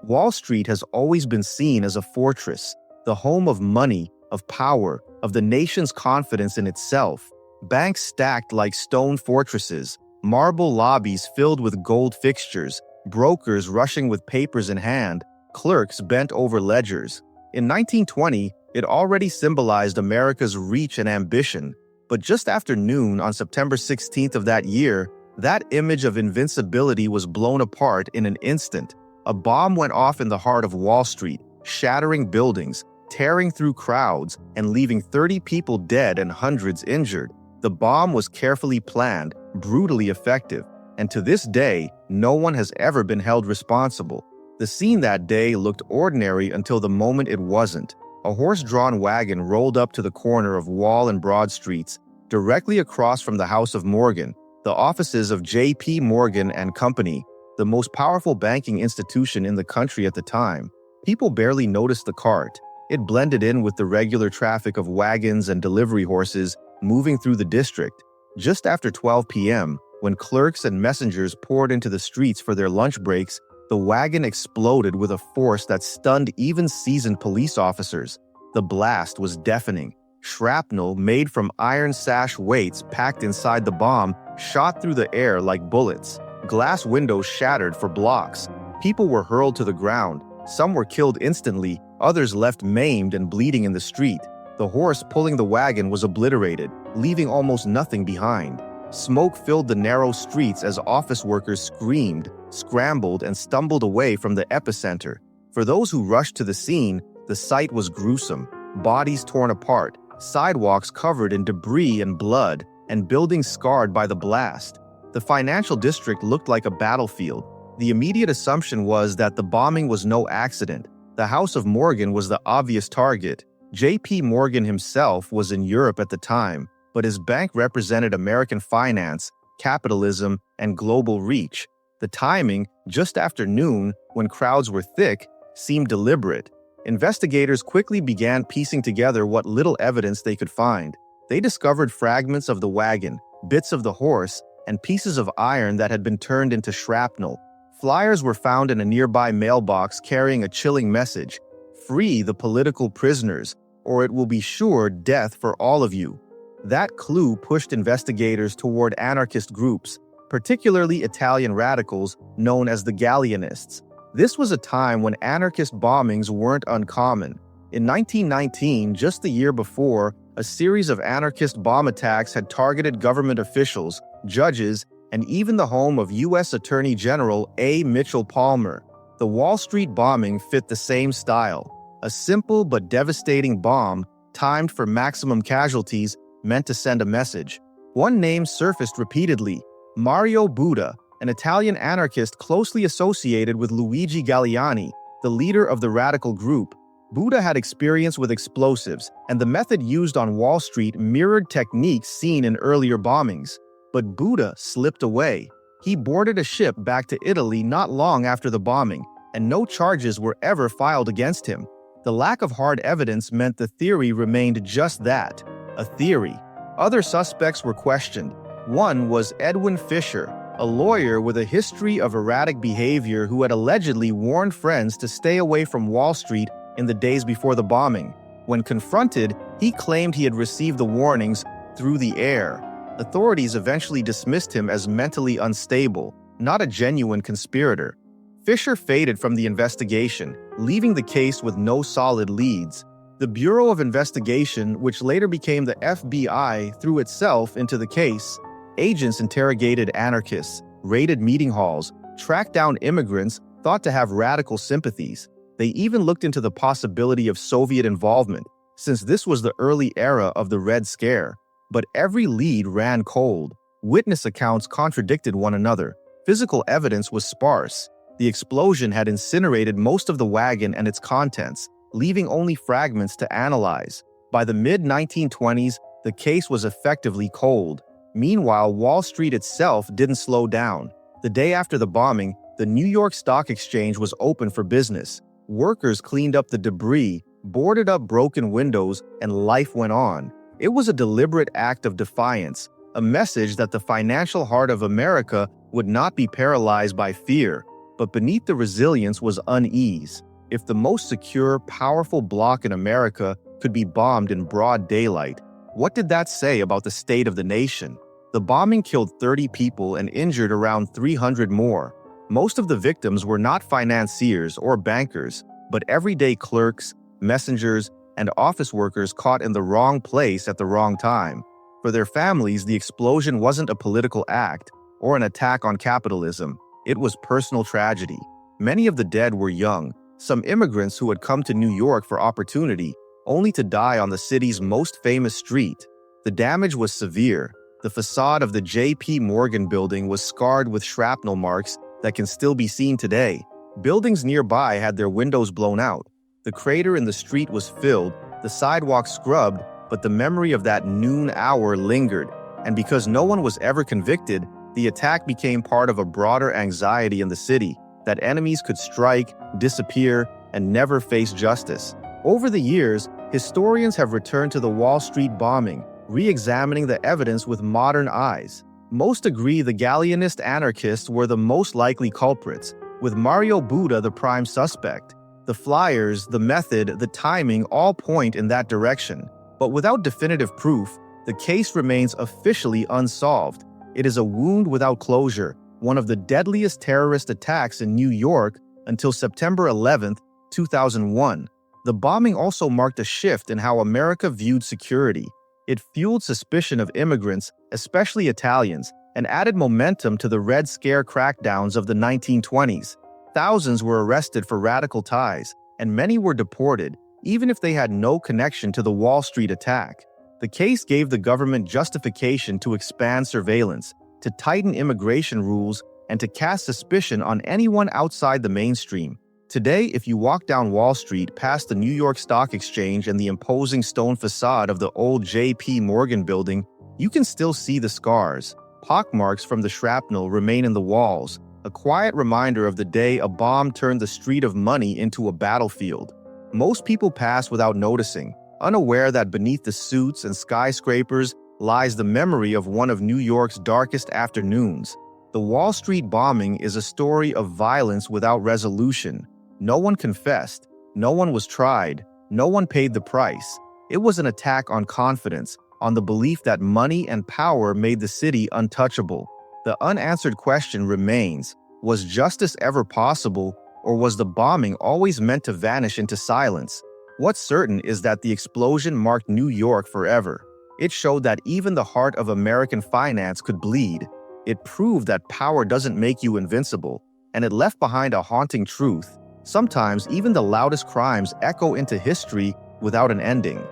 Wall Street has always been seen as a fortress, the home of money, of power, of the nation's confidence in itself. Banks stacked like stone fortresses, marble lobbies filled with gold fixtures, brokers rushing with papers in hand, clerks bent over ledgers. In 1920, it already symbolized America's reach and ambition, but just after noon on September 16th of that year, that image of invincibility was blown apart in an instant. A bomb went off in the heart of Wall Street, shattering buildings, tearing through crowds, and leaving 30 people dead and hundreds injured. The bomb was carefully planned, brutally effective, and to this day, no one has ever been held responsible. The scene that day looked ordinary until the moment it wasn't. A horse-drawn wagon rolled up to the corner of Wall and Broad Streets, directly across from the House of Morgan, the offices of J.P. Morgan and Company, the most powerful banking institution in the country at the time. People barely noticed the cart. It blended in with the regular traffic of wagons and delivery horses moving through the district. Just after 12 p.m., when clerks and messengers poured into the streets for their lunch breaks, the wagon exploded with a force that stunned even seasoned police officers. The blast was deafening. Shrapnel made from iron sash weights packed inside the bomb shot through the air like bullets. Glass windows shattered for blocks. People were hurled to the ground. Some were killed instantly, others left maimed and bleeding in the street. The horse pulling the wagon was obliterated, leaving almost nothing behind. Smoke filled the narrow streets as office workers screamed, scrambled, and stumbled away from the epicenter. For those who rushed to the scene, the sight was gruesome. Bodies torn apart, sidewalks covered in debris and blood, and buildings scarred by the blast. The financial district looked like a battlefield. The immediate assumption was that the bombing was no accident. The House of Morgan was the obvious target. J.P. Morgan himself was in Europe at the time, but his bank represented American finance, capitalism, and global reach. The timing, just after noon, when crowds were thick, seemed deliberate. Investigators quickly began piecing together what little evidence they could find. They discovered fragments of the wagon, bits of the horse, and pieces of iron that had been turned into shrapnel. Flyers were found in a nearby mailbox carrying a chilling message: "Free the political prisoners, or it will be sure death for all of you." That clue pushed investigators toward anarchist groups, particularly Italian radicals known as the Galleanists. This was a time when anarchist bombings weren't uncommon. In 1919, just the year before, a series of anarchist bomb attacks had targeted government officials, judges, and even the home of U.S. Attorney General A. Mitchell Palmer. The Wall Street bombing fit the same style. A simple but devastating bomb, timed for maximum casualties, meant to send a message. One name surfaced repeatedly: Mario Buda, an Italian anarchist closely associated with Luigi Galleani, the leader of the radical group. Buda had experience with explosives, and the method used on Wall Street mirrored techniques seen in earlier bombings. But Buda slipped away. He boarded a ship back to Italy not long after the bombing, and no charges were ever filed against him. The lack of hard evidence meant the theory remained just that, a theory. Other suspects were questioned. One was Edwin Fisher, a lawyer with a history of erratic behavior who had allegedly warned friends to stay away from Wall Street in the days before the bombing. When confronted, he claimed he had received the warnings through the air. Authorities eventually dismissed him as mentally unstable, not a genuine conspirator. Fisher faded from the investigation, leaving the case with no solid leads. The Bureau of Investigation, which later became the FBI, threw itself into the case. Agents interrogated anarchists, raided meeting halls, tracked down immigrants thought to have radical sympathies. They even looked into the possibility of Soviet involvement, since this was the early era of the Red Scare. But every lead ran cold. Witness accounts contradicted one another. Physical evidence was sparse. The explosion had incinerated most of the wagon and its contents, leaving only fragments to analyze. By the mid-1920s, the case was effectively cold. Meanwhile, Wall Street itself didn't slow down. The day after the bombing, the New York Stock Exchange was open for business. Workers cleaned up the debris, boarded up broken windows, and life went on. It was a deliberate act of defiance, a message that the financial heart of America would not be paralyzed by fear. But beneath the resilience was unease. If the most secure, powerful bloc in America could be bombed in broad daylight, what did that say about the state of the nation? The bombing killed 30 people and injured around 300 more. Most of the victims were not financiers or bankers, but everyday clerks, messengers, and office workers caught in the wrong place at the wrong time. For their families, the explosion wasn't a political act or an attack on capitalism. It was personal tragedy. Many of the dead were young, some immigrants who had come to New York for opportunity, only to die on the city's most famous street. The damage was severe. The facade of the J.P. Morgan building was scarred with shrapnel marks that can still be seen today. Buildings nearby had their windows blown out. The crater in the street was filled, the sidewalk scrubbed, but the memory of that noon hour lingered. And because no one was ever convicted, the attack became part of a broader anxiety in the city, that enemies could strike, disappear, and never face justice. Over the years, historians have returned to the Wall Street bombing, re-examining the evidence with modern eyes. Most agree the Galleanist anarchists were the most likely culprits, with Mario Buda the prime suspect. The flyers, the method, the timing all point in that direction. But without definitive proof, the case remains officially unsolved. It is a wound without closure, one of the deadliest terrorist attacks in New York until September 11, 2001. The bombing also marked a shift in how America viewed security. It fueled suspicion of immigrants, especially Italians, and added momentum to the Red Scare crackdowns of the 1920s. Thousands were arrested for radical ties, and many were deported, even if they had no connection to the Wall Street attack. The case gave the government justification to expand surveillance, to tighten immigration rules, and to cast suspicion on anyone outside the mainstream. Today, if you walk down Wall Street past the New York Stock Exchange and the imposing stone facade of the old J.P. Morgan building, you can still see the scars. Pockmarks from the shrapnel remain in the walls, a quiet reminder of the day a bomb turned the street of money into a battlefield. Most people pass without noticing, unaware that beneath the suits and skyscrapers lies the memory of one of New York's darkest afternoons. The Wall Street bombing is a story of violence without resolution. No one confessed, no one was tried, no one paid the price. It was an attack on confidence, on the belief that money and power made the city untouchable. The unanswered question remains, was justice ever possible, or was the bombing always meant to vanish into silence? What's certain is that the explosion marked New York forever. It showed that even the heart of American finance could bleed. It proved that power doesn't make you invincible, and it left behind a haunting truth. Sometimes even the loudest crimes echo into history without an ending.